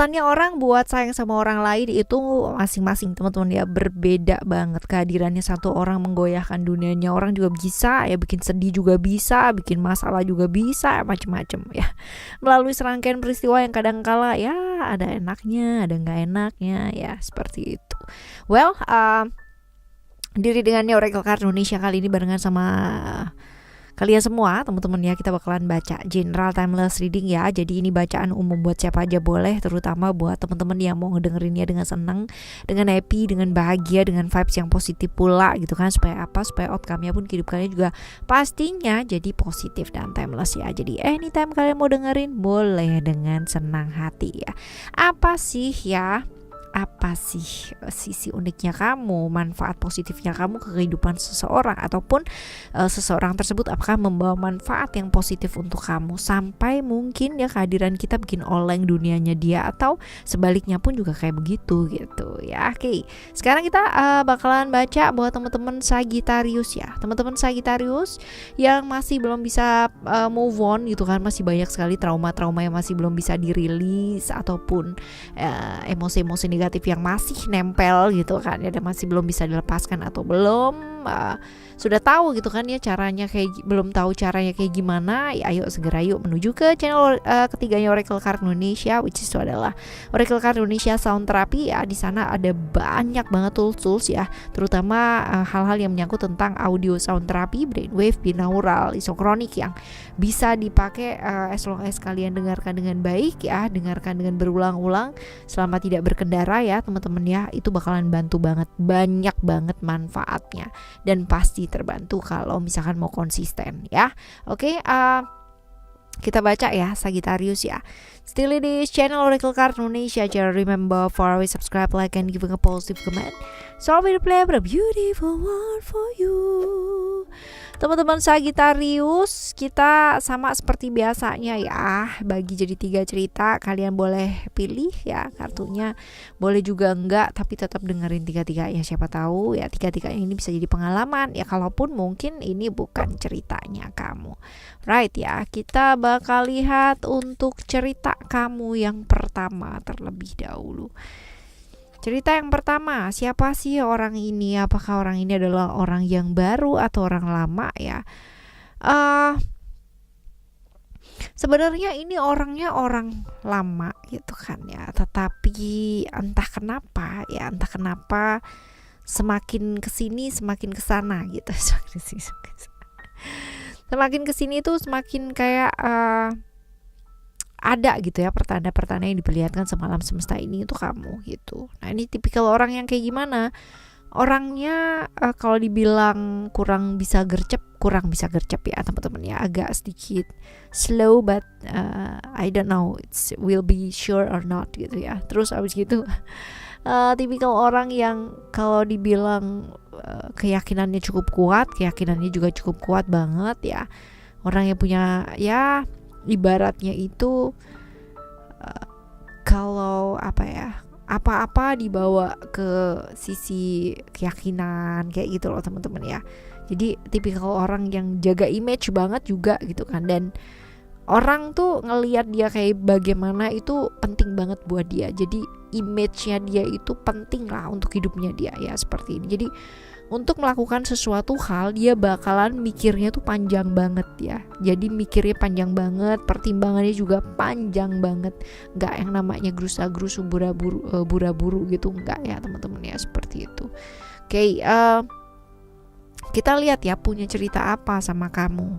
alasannya orang buat sayang sama orang lain itu masing-masing teman-teman ya, berbeda banget. Kehadirannya satu orang menggoyahkan dunianya orang juga bisa ya, bikin sedih juga bisa, bikin masalah juga bisa, macem-macem ya. Melalui serangkaian peristiwa yang kadang kala ya ada enaknya, ada nggak enaknya ya, seperti itu. Well, diri dengannya Oracle Card Indonesia kali ini barengan sama kalian semua teman-teman ya, kita bakalan baca general timeless reading ya. Jadi ini bacaan umum buat siapa aja boleh, terutama buat teman-teman yang mau ngedengerinnya dengan senang, dengan happy, dengan bahagia, dengan vibes yang positif pula gitu kan. Supaya apa? Supaya outcome-nya pun kehidupannya juga pastinya jadi positif dan timeless ya. Jadi anytime kalian mau dengerin boleh dengan senang hati ya. Apa sih sisi uniknya kamu, manfaat positifnya kamu ke kehidupan seseorang, ataupun seseorang tersebut apakah membawa manfaat yang positif untuk kamu, sampai mungkin ya kehadiran kita bikin oleng dunianya dia, atau sebaliknya pun juga kayak begitu gitu ya. Oke, sekarang kita bakalan baca buat teman-teman Sagittarius ya. Teman-teman Sagittarius yang masih belum bisa move on gitu kan, masih banyak sekali trauma-trauma yang masih belum bisa dirilis, ataupun emosi-emosi negatif yang masih nempel gitu kan ya, dan masih belum bisa dilepaskan, atau belum sudah tahu gitu kan ya caranya, belum tahu caranya kayak gimana ya. Ayo segera yuk menuju ke channel ketiganya Oracle Card Indonesia, which is adalah Oracle Card Indonesia Sound Therapy ya. Di sana ada banyak banget tools ya, terutama hal-hal yang menyangkut tentang audio sound therapy, brainwave, binaural, isokronik yang bisa dipakai as long as kalian dengarkan dengan baik ya, dengarkan dengan berulang-ulang selama tidak berkendara ya teman-teman ya. Itu bakalan bantu banget, banyak banget manfaatnya, dan pasti terbantu kalau misalkan mau konsisten ya. Oke, kita baca ya Sagittarius ya. Still in this channel Oracle Card Indonesia. Just remember for always subscribe, like, and giving a positive comment. So I'll be play a beautiful one for you. Teman-teman Sagittarius, kita sama seperti biasanya ya, bagi jadi 3 cerita. Kalian boleh pilih ya kartunya, boleh juga enggak, tapi tetap dengerin 3-3 ya. Siapa tahu ya 3-3 ini bisa jadi pengalaman ya, kalaupun mungkin ini bukan ceritanya kamu. Right ya, kita bakal lihat untuk cerita kamu yang pertama terlebih dahulu. Cerita yang pertama, siapa sih orang ini? Apakah orang ini adalah orang yang baru atau orang lama ya? Sebenarnya ini orangnya orang lama gitu kan ya, tetapi entah kenapa semakin kesini semakin kesana gitu. Semakin kesini tuh semakin kayak ada gitu ya pertanda-pertanda yang diperlihatkan semalam semesta ini untuk kamu gitu. Nah ini tipikal orang yang kayak gimana? Orangnya kalau dibilang kurang bisa gercep ya teman-teman ya, agak sedikit slow, but I don't know it's will be sure or not gitu ya. Terus abis gitu tipikal orang yang kalau dibilang keyakinannya cukup kuat, keyakinannya juga cukup kuat banget ya. Orang yang punya ya ibaratnya itu kalau apa-apa dibawa ke sisi keyakinan kayak gitu loh teman-teman ya. Jadi tipikal orang yang jaga image banget juga gitu kan, dan orang tuh ngelihat dia kayak bagaimana itu penting banget buat dia. Jadi image-nya dia itu penting lah untuk hidupnya dia ya, seperti ini. Jadi untuk melakukan sesuatu hal dia bakalan mikirnya tuh panjang banget ya. Jadi mikirnya panjang banget, pertimbangannya juga panjang banget. Nggak yang namanya gerusa-gerusu buru-buru gitu, nggak ya teman-teman ya, seperti itu. Oke, kita lihat ya punya cerita apa sama kamu.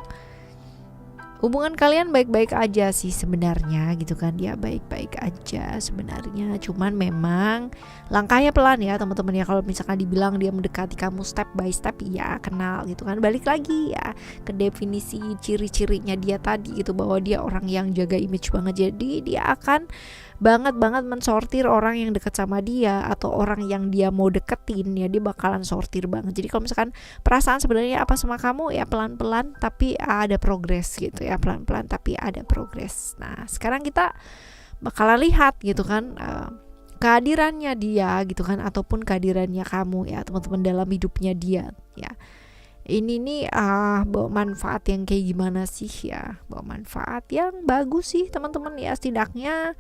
Hubungan kalian baik-baik aja sih sebenarnya gitu kan, dia baik-baik aja sebenarnya, cuman memang langkahnya pelan ya teman-teman ya. Kalau misalkan dibilang dia mendekati kamu step by step, ya kenal gitu kan, balik lagi ya ke definisi ciri-cirinya dia tadi gitu, bahwa dia orang yang jaga image banget. Jadi dia akan banget mensortir orang yang dekat sama dia atau orang yang dia mau deketin ya, dia bakalan sortir banget. Jadi kalau misalkan perasaan sebenarnya apa sama kamu ya, pelan-pelan tapi ada progres gitu ya, pelan-pelan tapi ada progres. Nah sekarang kita bakalan lihat gitu kan kehadirannya dia gitu kan, ataupun kehadirannya kamu ya teman-teman dalam hidupnya dia ya. Ini nih bawa manfaat yang kayak gimana sih ya, bawa manfaat yang bagus sih teman-teman ya. Setidaknya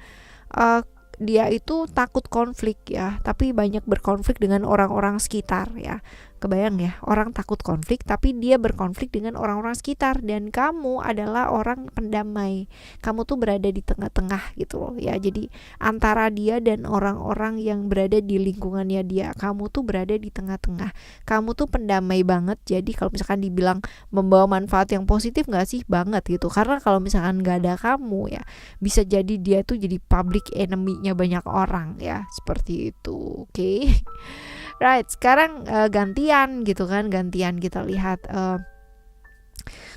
dia itu takut konflik ya, tapi banyak berkonflik dengan orang-orang sekitar ya. Kebayang ya, orang takut konflik tapi dia berkonflik dengan orang-orang sekitar, dan kamu adalah orang pendamai. Kamu tuh berada di tengah-tengah gitu loh ya. Jadi antara dia dan orang-orang yang berada di lingkungannya dia, kamu tuh berada di tengah-tengah. Kamu tuh pendamai banget. Jadi kalau misalkan dibilang membawa manfaat yang positif gak sih? Banget gitu. Karena kalau misalkan gak ada kamu ya, bisa jadi dia tuh jadi public enemy-nya banyak orang ya, seperti itu. Oke. Right, sekarang gantian gitu kan, gantian kita lihat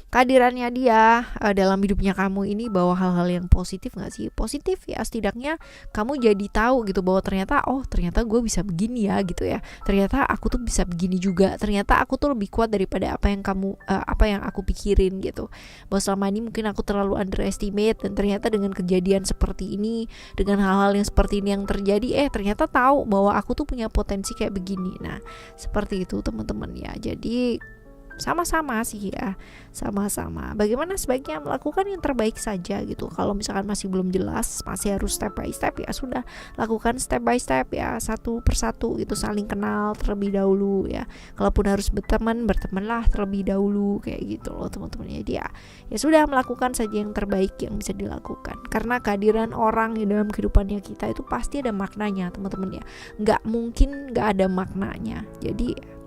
kehadirannya dia dalam hidupnya kamu ini bawa hal-hal yang positif gak sih? Positif ya, setidaknya kamu jadi tahu gitu bahwa ternyata gue bisa begini ya gitu ya. Ternyata aku tuh bisa begini juga. Ternyata aku tuh lebih kuat daripada apa yang aku pikirin gitu. Bahwa selama ini mungkin aku terlalu underestimate, dan ternyata dengan kejadian seperti ini, dengan hal-hal yang seperti ini yang terjadi, ternyata tahu bahwa aku tuh punya potensi kayak begini. Nah, seperti itu teman-teman ya. Jadi sama-sama sih ya, sama-sama bagaimana sebaiknya melakukan yang terbaik saja gitu. Kalau misalkan masih belum jelas, masih harus step by step, ya sudah lakukan step by step ya, satu persatu gitu, saling kenal terlebih dahulu ya. Kalaupun harus bertemanlah terlebih dahulu kayak gitu loh teman-teman. Jadi ya sudah, melakukan saja yang terbaik yang bisa dilakukan, karena kehadiran orang di dalam kehidupannya kita itu pasti ada maknanya teman-teman ya, nggak mungkin nggak ada maknanya. Jadi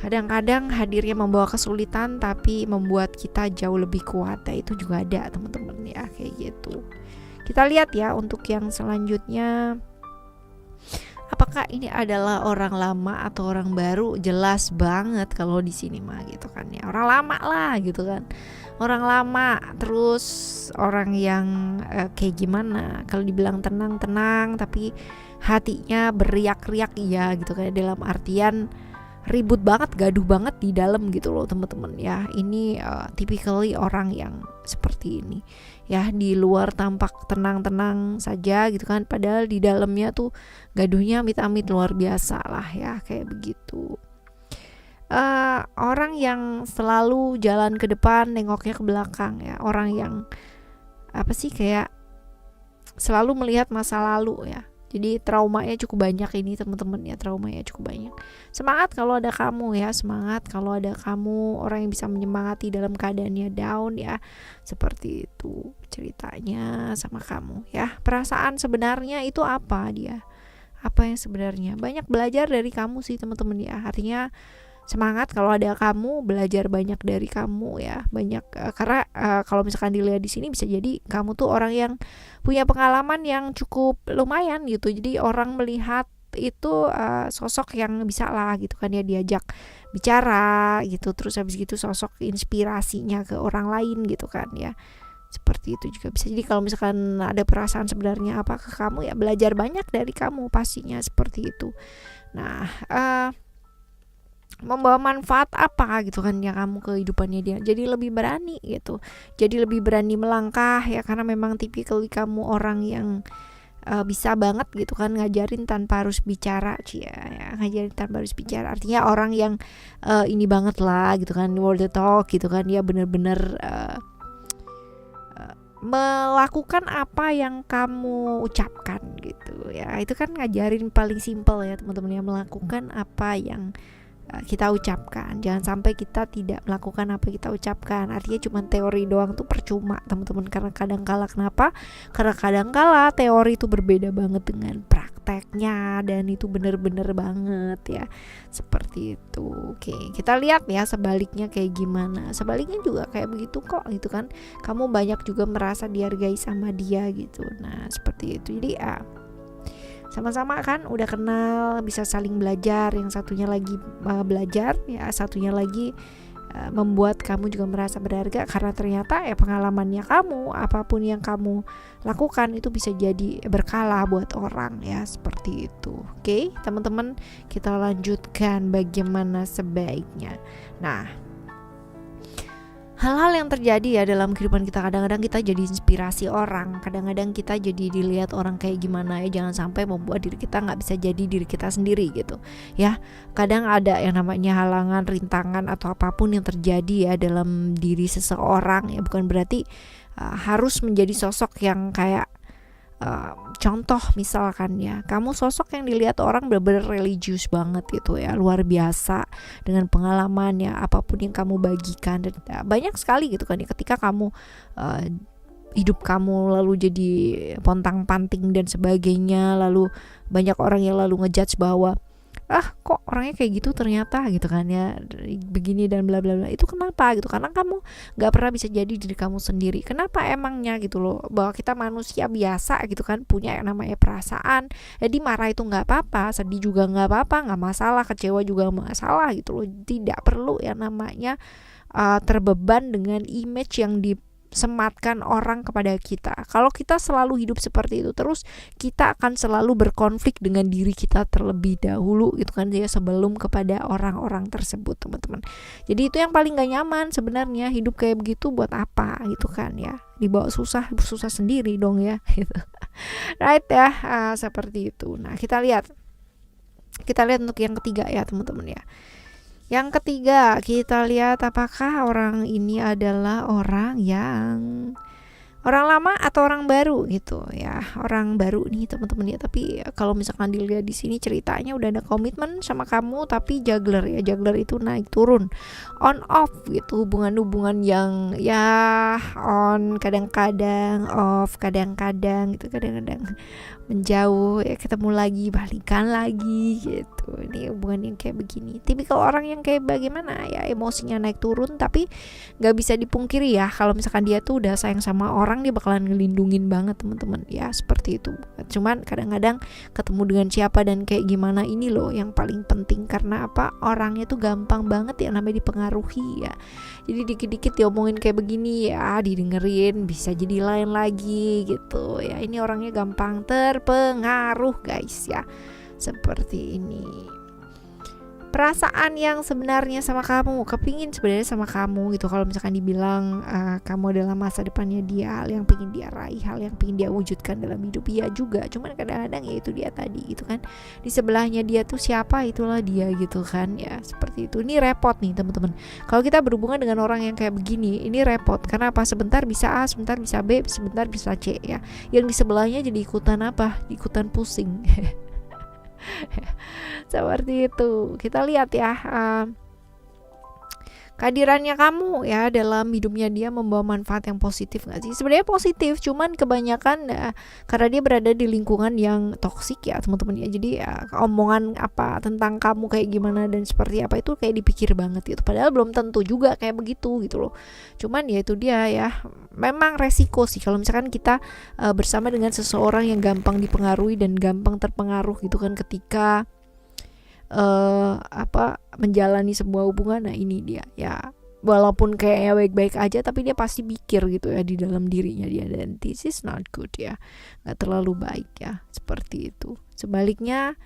kadang-kadang hadirnya membawa kesulitan tapi membuat kita jauh lebih kuat, ya itu juga ada teman-teman ya, kayak gitu. Kita lihat ya untuk yang selanjutnya, apakah ini adalah orang lama atau orang baru? Jelas banget kalau di sini mah gitu kan ya, orang lama lah gitu kan, orang lama. Terus orang yang kayak gimana, kalau dibilang tenang tapi hatinya beriak-riak ya gitu kan, dalam artian ribut banget, gaduh banget di dalam gitu loh teman-teman ya. Ini typically orang yang seperti ini ya, di luar tampak tenang-tenang saja gitu kan, padahal di dalamnya tuh gaduhnya amit-amit luar biasa lah ya, kayak begitu. Orang yang selalu jalan ke depan nengoknya ke belakang ya, orang yang kayak selalu melihat masa lalu ya. Jadi traumanya cukup banyak ini teman-teman ya, traumanya cukup banyak. Semangat kalau ada kamu ya, semangat kalau ada kamu, orang yang bisa menyemangati dalam keadaannya down ya. Seperti itu ceritanya sama kamu ya. Perasaan sebenarnya itu apa dia? Apa yang sebenarnya? Banyak belajar dari kamu sih teman-teman ya. Artinya semangat kalau ada kamu, belajar banyak dari kamu ya, banyak karena kalau misalkan dilihat di sini bisa jadi kamu tuh orang yang punya pengalaman yang cukup lumayan gitu. Jadi orang melihat itu sosok yang bisa lah gitu kan ya, diajak bicara gitu, terus habis gitu sosok inspirasinya ke orang lain gitu kan ya. Seperti itu juga bisa. Jadi kalau misalkan ada perasaan sebenarnya apa ke kamu, ya belajar banyak dari kamu pastinya, seperti itu. Nah, membawa manfaat apa gitu kan yang kamu kehidupannya dia, jadi lebih berani gitu, jadi lebih berani melangkah ya, karena memang tipikal kamu orang yang bisa banget gitu kan ngajarin tanpa harus bicara ya, ngajarin tanpa harus bicara, artinya orang yang ini banget lah gitu kan, word the talk gitu kan, dia bener-bener melakukan apa yang kamu ucapkan gitu ya. Itu kan ngajarin paling simple ya teman-teman ya, melakukan apa yang kita ucapkan. Jangan sampai kita tidak melakukan apa yang kita ucapkan. Artinya cuma teori doang tuh percuma teman-teman, karena kadang-kala kenapa? Karena kadang-kala teori itu berbeda banget dengan prakteknya, dan itu bener-bener banget ya, seperti itu. Oke, kita lihat ya sebaliknya kayak gimana. Sebaliknya juga kayak begitu kok gitu kan, kamu banyak juga merasa dihargai sama dia gitu. Nah seperti itu. Jadi sama-sama kan udah kenal, bisa saling belajar, yang satunya lagi belajar ya, satunya lagi membuat kamu juga merasa berharga, karena ternyata pengalamannya kamu, apapun yang kamu lakukan itu bisa jadi berkala buat orang ya, seperti itu. Oke teman-teman, kita lanjutkan bagaimana sebaiknya. Nah, hal-hal yang terjadi ya dalam kehidupan kita, kadang-kadang kita jadi inspirasi orang, kadang-kadang kita jadi dilihat orang kayak gimana ya, jangan sampai membuat diri kita nggak bisa jadi diri kita sendiri gitu ya. Kadang ada yang namanya halangan, rintangan atau apapun yang terjadi ya dalam diri seseorang ya, bukan berarti harus menjadi sosok yang kayak Contoh misalkan ya, kamu sosok yang dilihat orang benar-benar religius banget gitu ya, luar biasa dengan pengalamannya, apapun yang kamu bagikan, dan banyak sekali gitu kan ya, ketika kamu hidup kamu lalu jadi pontang-panting dan sebagainya, lalu banyak orang yang lalu ngejudge bahwa kok orangnya kayak gitu ternyata gitu kan ya, begini dan bla bla bla. Itu kenapa gitu? Karena kamu nggak pernah bisa jadi diri kamu sendiri. Kenapa emangnya gitu loh? Bahwa kita manusia biasa gitu kan, punya yang namanya perasaan. Jadi marah itu nggak apa-apa, sedih juga nggak apa-apa, nggak masalah, kecewa juga nggak masalah gitu loh. Tidak perlu yang namanya terbeban dengan image yang sematkan orang kepada kita. Kalau kita selalu hidup seperti itu terus, kita akan selalu berkonflik dengan diri kita terlebih dahulu gitu kan ya, sebelum kepada orang-orang tersebut, teman-teman. Jadi itu yang paling gak nyaman sebenarnya, hidup kayak begitu buat apa gitu kan ya, dibawa susah sendiri dong ya gitu. Right ya, seperti itu. Nah, kita lihat untuk yang ketiga ya teman-teman ya. Yang ketiga, kita lihat apakah orang ini adalah orang lama atau orang baru gitu ya. Orang baru nih teman-teman ya, tapi kalau misalkan dilihat di sini ceritanya udah ada komitmen sama kamu, tapi juggler ya. Juggler itu naik turun, on off gitu, hubungan yang ya on kadang-kadang, off kadang-kadang gitu, kadang-kadang menjauh ya, ketemu lagi, balikan lagi gitu. Ini hubungan yang kayak begini, tipikal orang yang kayak bagaimana ya, emosinya naik turun, tapi nggak bisa dipungkiri ya, kalau misalkan dia tuh udah sayang sama orang, dia bakalan ngelindungin banget teman-teman ya, seperti itu. Cuman kadang-kadang ketemu dengan siapa dan kayak gimana, ini loh yang paling penting. Karena apa? Orangnya tuh gampang banget ya namanya dipengaruhi ya. Jadi dikit-dikit diomongin kayak begini ya, didengerin, bisa jadi lain lagi gitu ya. Ini orangnya gampang terpengaruh guys ya, seperti ini. Perasaan yang sebenarnya sama kamu, kepingin sebenarnya sama kamu gitu. Kalau misalkan dibilang kamu adalah masa depannya dia, hal yang pengen dia raih, hal yang pengen dia wujudkan dalam hidup, iya juga. Cuman kadang-kadang ya itu dia tadi gitu kan, di sebelahnya dia tuh siapa, itulah dia gitu kan ya, seperti itu. Ini repot nih teman-teman, kalau kita berhubungan dengan orang yang kayak begini, ini repot. Karena apa? Sebentar bisa A, sebentar bisa B, sebentar bisa C ya. Yang di sebelahnya jadi ikutan apa? Ikutan pusing. Seperti itu. Kita lihat ya, kehadirannya kamu ya dalam hidupnya dia membawa manfaat yang positif gak sih? Sebenarnya positif, cuman kebanyakan karena dia berada di lingkungan yang toksik ya teman-teman ya. Jadi omongan apa tentang kamu kayak gimana dan seperti apa itu kayak dipikir banget gitu. Padahal belum tentu juga kayak begitu gitu loh. Cuman ya itu dia ya, memang resiko sih kalau misalkan kita bersama dengan seseorang yang gampang dipengaruhi dan gampang terpengaruh gitu kan, ketika menjalani sebuah hubungan. Nah ini dia ya, walaupun kayaknya baik-baik aja, tapi dia pasti pikir gitu ya di dalam dirinya dia, dan this is not good ya, nggak terlalu baik ya, seperti itu. Sebaliknya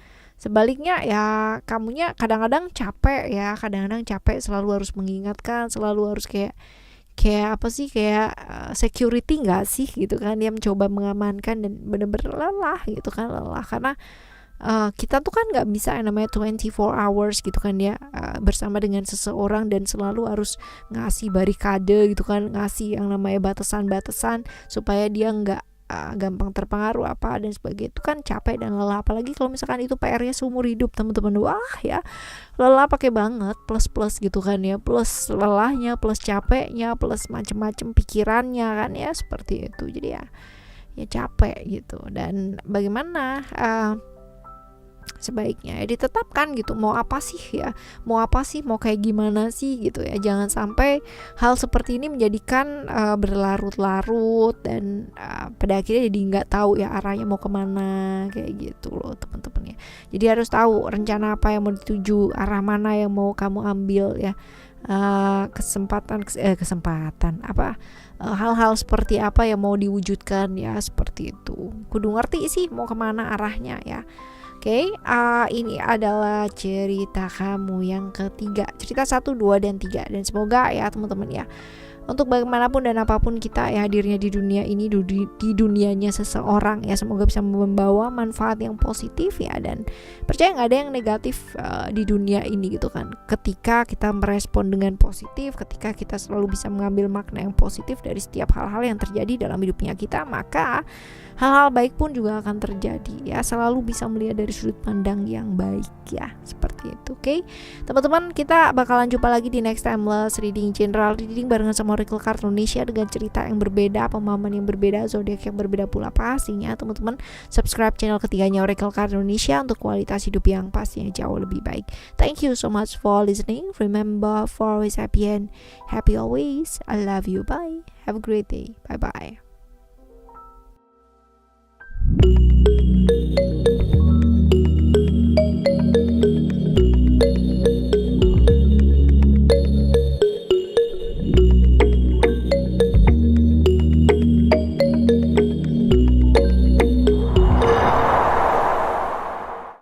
ya, kamunya kadang-kadang capek ya, selalu harus mengingatkan, selalu harus kayak apa sih, kayak security nggak sih gitu kan, dia mencoba mengamankan dan bener-bener lelah gitu kan, karena kita tuh kan nggak bisa yang namanya 24 hours gitu kan ya, bersama dengan seseorang dan selalu harus ngasih barikade gitu kan, ngasih yang namanya batasan-batasan supaya dia nggak gampang terpengaruh apa dan sebagainya. Itu kan capek dan lelah, apalagi kalau misalkan itu PR-nya seumur hidup teman-teman. Wah ya, lelah pakai banget, plus gitu kan ya, plus lelahnya, plus capeknya, plus macem-macem pikirannya kan ya, seperti itu. Jadi ya capek gitu. Dan bagaimana sebaiknya ya ditetapkan gitu, mau apa sih, mau kayak gimana sih gitu ya. Jangan sampai hal seperti ini menjadikan berlarut-larut dan pada akhirnya jadi nggak tahu ya arahnya mau kemana, kayak gitu loh teman-teman ya. Jadi harus tahu rencana apa yang mau dituju, arah mana yang mau kamu ambil ya, kesempatan apa, hal-hal seperti apa yang mau diwujudkan ya, seperti itu. Kudu ngerti sih mau kemana arahnya ya. Oke, ini adalah cerita kamu yang ketiga, cerita 1, 2, dan 3. Dan semoga ya teman-teman ya untuk bagaimanapun dan apapun kita ya hadirnya di dunia ini, di dunianya seseorang ya, semoga bisa membawa manfaat yang positif ya, dan percaya nggak ada yang negatif di dunia ini gitu kan. Ketika kita merespon dengan positif, ketika kita selalu bisa mengambil makna yang positif dari setiap hal-hal yang terjadi dalam hidupnya kita, maka hal-hal baik pun juga akan terjadi ya. Selalu bisa melihat dari sudut pandang yang baik ya, seperti itu. Oke, teman-teman, kita bakalan jumpa lagi di next timeless reading, general reading barengan sama Oracle Card Indonesia dengan cerita yang berbeda, pemahaman yang berbeda, zodiak yang berbeda pula pastinya. Teman-teman, subscribe channel ketiganya Oracle Card Indonesia untuk kualitas hidup yang pastinya jauh lebih baik. Thank you so much for listening. Remember, for always happy and happy always. I love you. Bye. Have a great day. Bye bye.